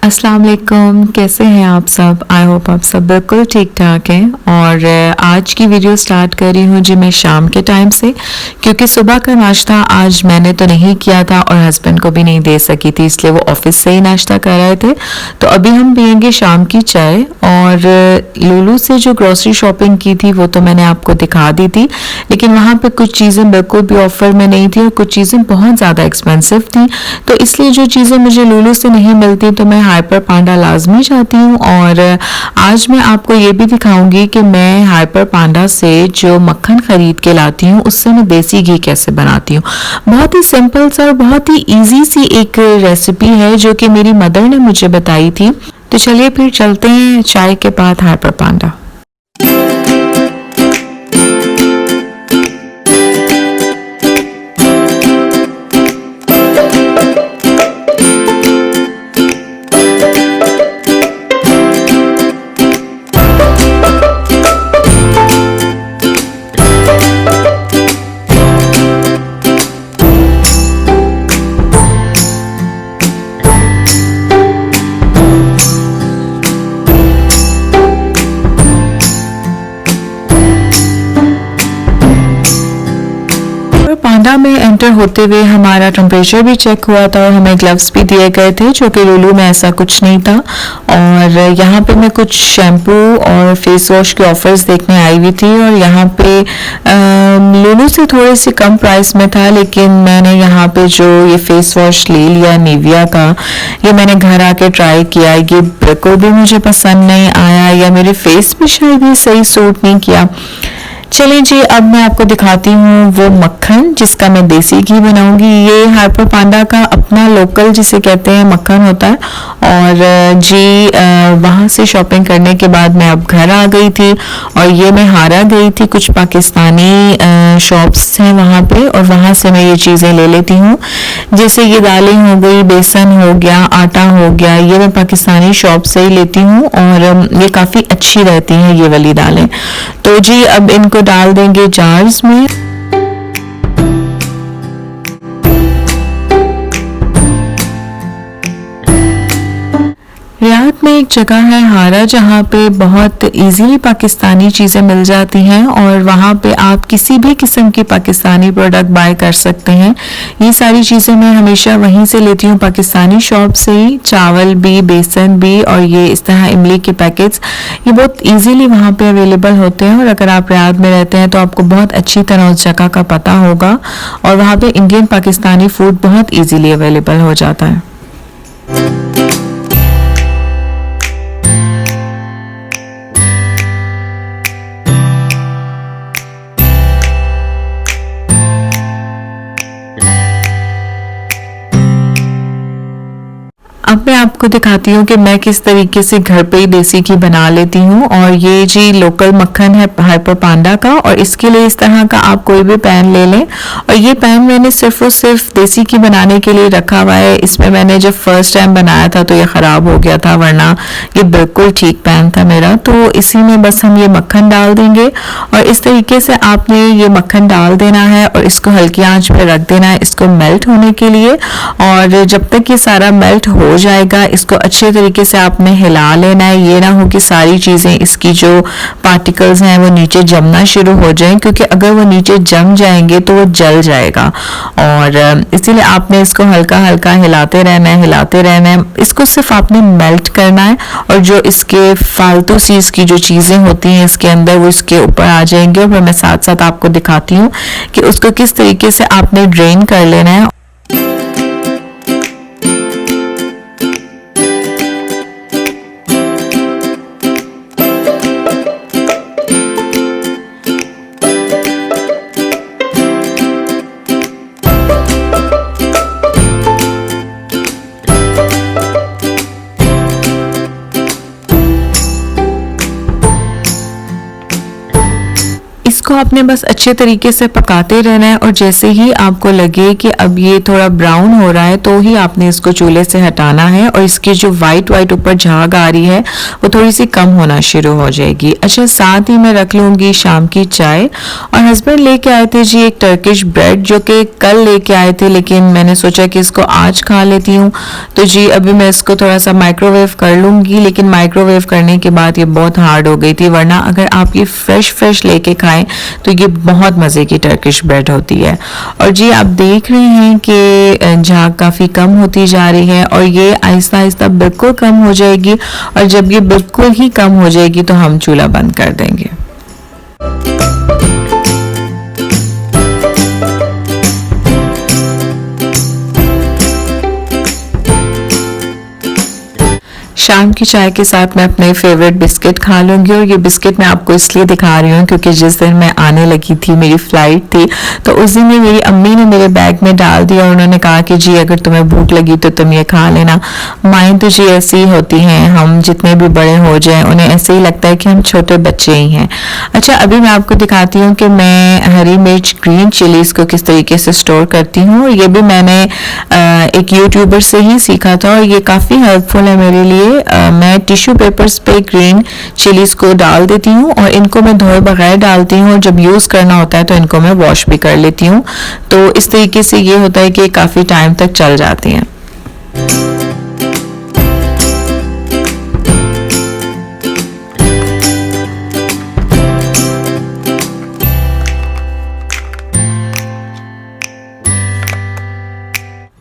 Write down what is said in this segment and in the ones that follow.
अस्सलाम वालेकुम, कैसे हैं आप सब। आई होप आप सब बिल्कुल ठीक ठाक हैं। और आज की वीडियो स्टार्ट कर रही हूँ जी मैं शाम के टाइम से, क्योंकि सुबह का नाश्ता आज मैंने तो नहीं किया था और हस्बैंड को भी नहीं दे सकी थी, इसलिए वो ऑफिस से ही नाश्ता कर रहे थे। तो अभी हम पियेंगे शाम की चाय। और लुलु से जो ग्रोसरी शॉपिंग की थी वो तो मैंने आपको दिखा दी थी, लेकिन वहाँ पे कुछ चीज़ें बिल्कुल भी ऑफर में नहीं थी और कुछ चीज़ें बहुत ज़्यादा एक्सपेंसिव थी। तो इसलिए जो चीज़ें मुझे लुलु से नहीं मिलती तो मैं हाइपर पांडा लाजमी जाती हूँ। और आज मैं आपको ये भी दिखाऊंगी कि मैं हाइपर पांडा से जो मक्खन खरीद के लाती हूँ उससे मैं देसी घी कैसे बनाती हूँ। बहुत ही सिंपल सा और बहुत ही इजी सी एक रेसिपी है जो कि मेरी मदर ने मुझे बताई थी। तो चलिए फिर चलते हैं चाय के बाद हाइपर पांडा। पांडा में एंटर होते हुए हमारा टेम्परेचर भी चेक हुआ था और हमें ग्लव्स भी दिए गए थे, जो कि लुलु में ऐसा कुछ नहीं था। और यहाँ पे मैं कुछ शैम्पू और फेस वॉश के ऑफर्स देखने आई हुई थी और यहाँ पे लुलु से थोड़े से कम प्राइस में था, लेकिन मैंने यहाँ पे जो ये फेस वॉश ले लिया निविया का, ये मैंने घर आके ट्राई किया, ये बिल्कुल भी मुझे पसंद नहीं आया या मेरे फेस पे शायद ये सही सूट नहीं किया। चलिए जी, अब मैं आपको दिखाती हूँ वो मक्खन जिसका मैं देसी घी बनाऊंगी। ये हाइपर पांडा का अपना लोकल जिसे कहते हैं मक्खन होता है। और जी वहाँ से शॉपिंग करने के बाद मैं अब घर आ गई थी और ये मैं हारा गई थी, कुछ पाकिस्तानी शॉप्स हैं वहाँ पे और वहाँ से मैं ये चीज़ें ले लेती हूँ। जैसे ये दालें हो गई, बेसन हो गया, आटा हो गया, ये मैं पाकिस्तानी शॉप से ही लेती हूँ और ये काफ़ी अच्छी रहती हैं ये वाली दालें। तो जी अब इनको डाल देंगे जार्स में। रियाद में एक जगह है हारा जहाँ पे बहुत इजीली पाकिस्तानी चीज़ें मिल जाती हैं और वहाँ पे आप किसी भी किस्म की पाकिस्तानी प्रोडक्ट बाय कर सकते हैं। ये सारी चीज़ें मैं हमेशा वहीं से लेती हूँ, पाकिस्तानी शॉप से ही। चावल भी, बेसन भी और ये इस तरह इमली के पैकेट्स, ये बहुत ईजीली वहाँ पे अवेलेबल होते हैं। और अगर आप रियाद में रहते हैं तो आपको बहुत अच्छी तरह उस जगह का पता होगा और वहाँ पे इंडियन पाकिस्तानी फूड बहुत ईजीली अवेलेबल हो जाता है। अब मैं आपको दिखाती हूँ कि मैं किस तरीके से घर पे ही देसी घी बना लेती हूँ। और ये जी लोकल मक्खन है हाइपर पांडा का और इसके लिए इस तरह का आप कोई भी पैन ले लें। और ये पैन मैंने सिर्फ और सिर्फ देसी घी बनाने के लिए रखा हुआ है। इसमें मैंने जब फर्स्ट टाइम बनाया था तो ये ख़राब हो गया था, वरना ये बिल्कुल ठीक पैन था मेरा। तो इसी में बस हम ये मक्खन डाल देंगे और इस तरीके से आपने ये मक्खन डाल देना है और इसको हल्की आंच पे रख देना है इसको मेल्ट होने के लिए। और जब तक ये सारा मेल्ट हो जाएगा इसको अच्छे तरीके से आपने हिला लेना है। ये ना हो कि सारी चीज़ें इसकी जो पार्टिकल्स हैं वो नीचे जमना शुरू हो जाएं, क्योंकि अगर वो नीचे जम जाएंगे तो वो जल जाएगा। और इसीलिए आपने इसको हल्का हल्का हिलाते रहना है, हिलाते रहना है। इसको सिर्फ आपने मेल्ट करना है और जो इसके फालतू सी इसकी जो चीज़ें होती हैं इसके अंदर वो इसके ऊपर आ जाएंगे। और मैं साथ साथ आपको दिखाती हूँ कि उसको किस तरीके से आपने ड्रेन कर लेना है। इसको आपने बस अच्छे तरीके से पकाते रहना है और जैसे ही आपको लगे कि अब ये थोड़ा ब्राउन हो रहा है तो ही आपने इसको चूल्हे से हटाना है और इसकी जो वाइट वाइट ऊपर झाग आ रही है वो थोड़ी सी कम होना शुरू हो जाएगी। अच्छा, साथ ही मैं रख लूँगी शाम की चाय। और हस्बैंड लेके आए थे जी एक टर्किश ब्रेड जो कि कल लेके आए थे, लेकिन मैंने सोचा कि इसको आज खा लेती हूँ। तो जी अभी मैं इसको थोड़ा सा माइक्रोवेव कर लूँगी, लेकिन माइक्रोवेव करने के बाद ये बहुत हार्ड हो गई थी, वरना अगर आप ये फ्रेश लेके खाएं तो ये बहुत मज़े की टर्किश ब्रेड होती है। और जी आप देख रहे हैं कि झाग काफ़ी कम होती जा रही है और ये आहिस्ता आहिस्ता बिल्कुल कम हो जाएगी और जब ये बिल्कुल ही कम हो जाएगी तो हम चूल्हा बंद कर देंगे। शाम की चाय के साथ मैं अपने फेवरेट बिस्किट खा लूँगी और ये बिस्किट मैं आपको इसलिए दिखा रही हूँ क्योंकि जिस दिन मैं आने लगी थी, मेरी फ़्लाइट थी, तो उस दिन ही मेरी अम्मी ने मेरे बैग में डाल दिया और उन्होंने कहा कि जी अगर तुम्हें भूख लगी तो तुम ये खा लेना। माएँ तो जी ऐसी ही होती हैं, हम जितने भी बड़े हो जाएं उन्हें ऐसे ही लगता है कि हम छोटे बच्चे ही हैं। अच्छा, अभी मैं आपको दिखाती हूँ कि मैं हरी मिर्च ग्रीन चिलीज़ को किस तरीके से स्टोर करती हूँ। ये भी मैंने एक यूट्यूबर से ही सीखा था और ये काफ़ी हेल्पफुल है मेरे लिए। मैं टिश्यू पेपर्स पे ग्रीन चिलीज़ को डाल देती हूँ और इनको मैं धोए बगैर डालती हूँ और जब यूज़ करना होता है तो इनको मैं वॉश भी कर लेती हूँ। तो इस तरीके से ये होता है कि काफ़ी टाइम तक चल जाती हैं।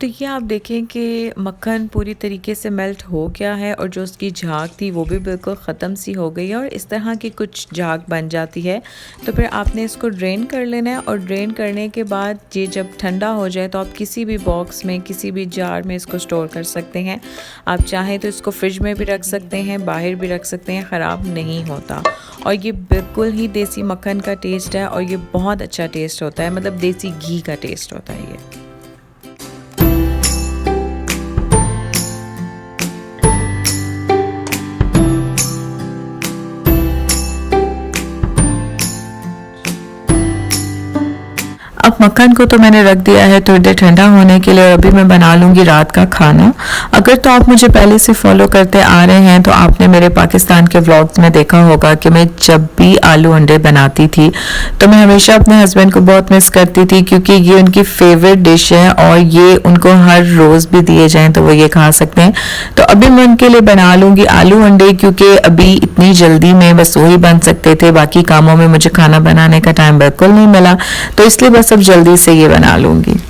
तो ये आप देखें कि मक्खन पूरी तरीके से मेल्ट हो गया है और जो उसकी झाग थी वो भी बिल्कुल ख़त्म सी हो गई है और इस तरह की कुछ झाग बन जाती है। तो फिर आपने इसको ड्रेन कर लेना है और ड्रेन करने के बाद ये जब ठंडा हो जाए तो आप किसी भी बॉक्स में, किसी भी जार में इसको स्टोर कर सकते हैं। आप चाहें तो इसको फ्रिज में भी रख सकते हैं, बाहर भी रख सकते हैं, ख़राब नहीं होता। और ये बिल्कुल ही देसी मक्खन का टेस्ट है और ये बहुत अच्छा टेस्ट होता है, मतलब देसी घी का टेस्ट होता है ये। अब मक्खन को तो मैंने रख दिया है थोड़ी देर ठंडा होने के लिए और अभी मैं बना लूँगी रात का खाना। अगर तो आप मुझे पहले से फॉलो करते आ रहे हैं तो आपने मेरे पाकिस्तान के व्लॉग्स में देखा होगा कि मैं जब भी आलू अंडे बनाती थी तो मैं हमेशा अपने हस्बैंड को बहुत मिस करती थी क्योंकि ये उनकी फेवरेट डिश है और ये उनको हर रोज़ भी दिए जाएँ तो वो ये खा सकते हैं। तो अभी मैं उनके लिए बना लूँगी आलू अंडे, क्योंकि अभी इतनी जल्दी में बस वही बन सकते थे, बाकी कामों में मुझे खाना बनाने का टाइम बिल्कुल नहीं मिला, तो इसलिए बस अब जल्दी से ये बना लूँगी।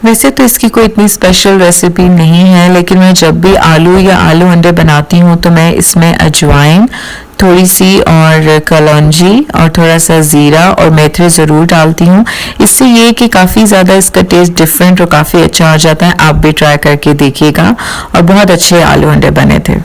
वैसे तो इसकी कोई इतनी स्पेशल रेसिपी नहीं है, लेकिन मैं जब भी आलू या आलू अंडे बनाती हूँ तो मैं इसमें अजवाइन थोड़ी सी और कलौंजी और थोड़ा सा ज़ीरा और मेथी ज़रूर डालती हूँ। इससे ये कि काफ़ी ज़्यादा इसका टेस्ट डिफरेंट और काफ़ी अच्छा हो जाता है। आप भी ट्राई करके देखिएगा और बहुत अच्छे आलू अंडे बने थे।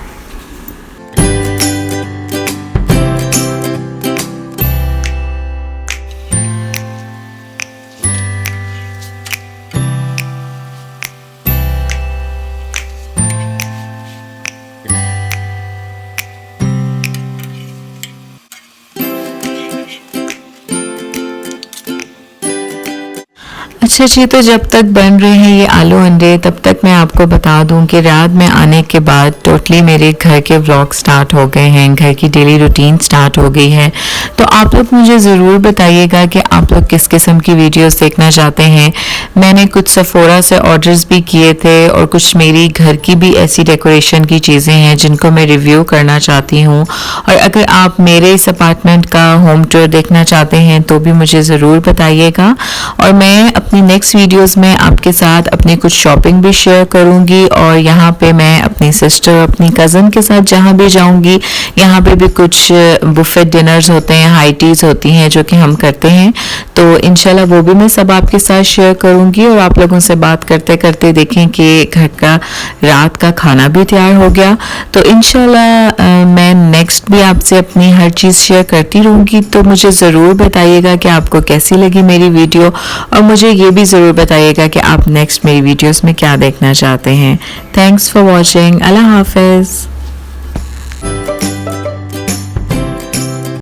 अच्छा जी, तो जब तक बन रहे हैं ये आलू अंडे तब तक मैं आपको बता दूं कि रात में आने के बाद टोटली मेरे घर के व्लॉग स्टार्ट हो गए हैं, घर की डेली रूटीन स्टार्ट हो गई है। तो आप लोग मुझे ज़रूर बताइएगा कि आप लोग किस किस्म की वीडियोस देखना चाहते हैं। मैंने कुछ सफोरा से ऑर्डर्स भी किए थे और कुछ मेरी घर की भी ऐसी डेकोरेशन की चीज़ें हैं जिनको मैं रिव्यू करना चाहती हूँ। और अगर आप मेरे इस अपार्टमेंट का होम टूर देखना चाहते हैं तो भी मुझे ज़रूर बताइएगा और मैं अपनी अपनी नेक्स्ट वीडियोस में आपके साथ अपनी कुछ शॉपिंग भी शेयर करूंगी और यहाँ पे मैं अपनी सिस्टर, अपनी कज़न के साथ जहाँ भी जाऊंगी, यहाँ पे भी कुछ बुफेट डिनर्स होते हैं, हाई टीज होती हैं जो कि हम करते हैं। तो इंशाल्लाह वो भी मैं सब आपके साथ शेयर करूंगी और आप लोगों से बात करते करते देखें कि घर का रात का खाना भी तैयार हो गया। तो इंशाल्लाह मैं नेक्स्ट भी आपसे अपनी हर चीज़ शेयर करती रहूँगी। तो मुझे ज़रूर बताइएगा कि आपको कैसी लगी मेरी वीडियो और मुझे ये भी ज़रूर बताइएगा कि आप नेक्स्ट मेरी वीडियोस में क्या देखना चाहते हैं। Thanks for watching. अल्लाह हाफिज़।